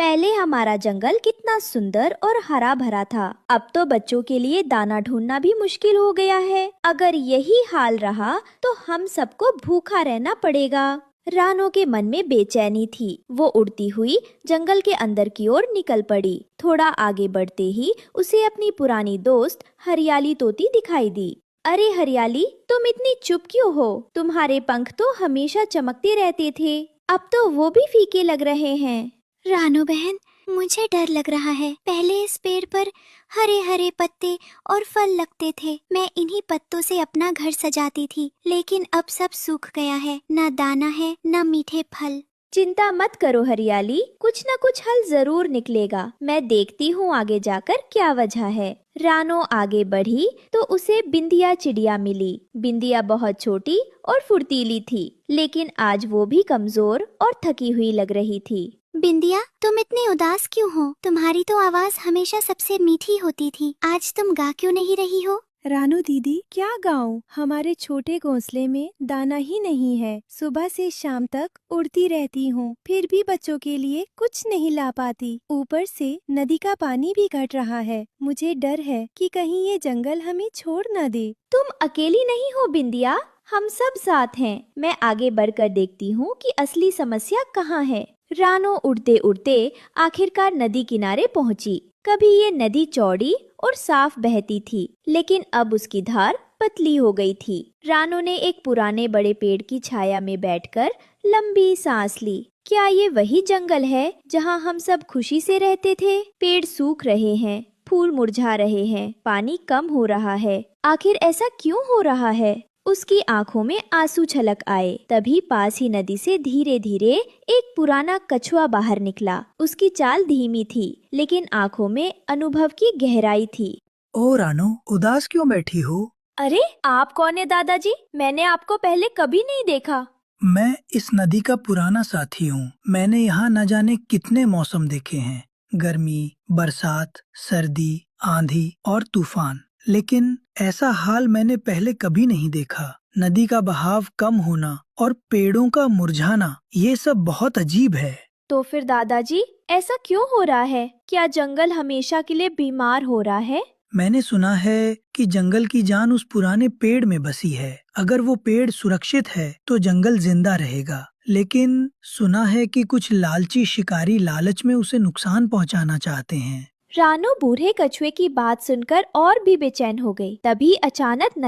पहले हमारा जंगल कितना सुंदर और हरा भरा था। अब तो बच्चों के लिए दाना ढूंढना भी मुश्किल हो गया है। अगर यही हाल रहा तो हम सबको भूखा रहना पड़ेगा। रानो के मन में बेचैनी थी। वो उड़ती हुई जंगल के अंदर की ओर निकल पड़ी। थोड़ा आगे बढ़ते ही उसे अपनी पुरानी दोस्त हरियाली तोती दिखाई दी। अरे हरियाली, तुम इतनी चुप क्यों हो? तुम्हारे पंख तो हमेशा चमकते रहते थे, अब तो वो भी फीके लग रहे हैं। रानू बहन, मुझे डर लग रहा है। पहले इस पेड़ पर हरे हरे पत्ते और फल लगते थे। मैं इन्हीं पत्तों से अपना घर सजाती थी, लेकिन अब सब सूख गया है। न दाना है, न मीठे फल। चिंता मत करो हरियाली, कुछ न कुछ हल जरूर निकलेगा। मैं देखती हूँ आगे जाकर क्या वजह है। रानो आगे बढ़ी तो उसे बिंदिया चिड़िया मिली। बिंदिया बहुत छोटी और फुर्तीली थी, लेकिन आज वो भी कमजोर और थकी हुई लग रही थी। बिंदिया, तुम इतनी उदास क्यों हो? तुम्हारी तो आवाज हमेशा सबसे मीठी होती थी। आज तुम गा क्यों नहीं रही हो? रानू दीदी, क्या गाऊं? हमारे छोटे घोंसले में दाना ही नहीं है। सुबह से शाम तक उड़ती रहती हूँ, फिर भी बच्चों के लिए कुछ नहीं ला पाती। ऊपर से नदी का पानी भी घट रहा है। मुझे डर है कि कहीं ये जंगल हमें छोड़ न दे। तुम अकेली नहीं हो बिंदिया, हम सब साथ हैं। मैं आगे बढ़कर देखती हूँ कि असली समस्या कहाँ है। रानो उड़ते उड़ते आखिरकार नदी किनारे पहुँची। कभी ये नदी चौड़ी और साफ बहती थी, लेकिन अब उसकी धार पतली हो गई थी। रानो ने एक पुराने बड़े पेड़ की छाया में बैठकर लंबी सांस ली। क्या ये वही जंगल है जहाँ हम सब खुशी से रहते थे? पेड़ सूख रहे हैं, फूल मुरझा रहे हैं, पानी कम हो रहा है। आखिर ऐसा क्यों हो रहा है? उसकी आंखों में आंसू छलक आए। तभी पास ही नदी से धीरे धीरे एक पुराना कछुआ बाहर निकला। उसकी चाल धीमी थी, लेकिन आंखों में अनुभव की गहराई थी। ओ रानो, उदास क्यों बैठी हो? अरे, आप कौन है दादाजी? मैंने आपको पहले कभी नहीं देखा। मैं इस नदी का पुराना साथी हूँ। मैंने यहाँ न जाने कितने मौसम देखे हैं, गर्मी, बरसात, सर्दी, आंधी और तूफान, लेकिन ऐसा हाल मैंने पहले कभी नहीं देखा। नदी का बहाव कम होना और पेड़ों का मुरझाना, ये सब बहुत अजीब है। तो फिर दादाजी, ऐसा क्यों हो रहा है? क्या जंगल हमेशा के लिए बीमार हो रहा है? मैंने सुना है कि जंगल की जान उस पुराने पेड़ में बसी है। अगर वो पेड़ सुरक्षित है तो जंगल जिंदा रहेगा, लेकिन सुना है कि कुछ लालची शिकारी लालच में उसे नुकसान पहुंचाना चाहते हैं। रानो बूढ़े कछुए की बात सुनकर और भी बेचैन हो गई। तभी अचानक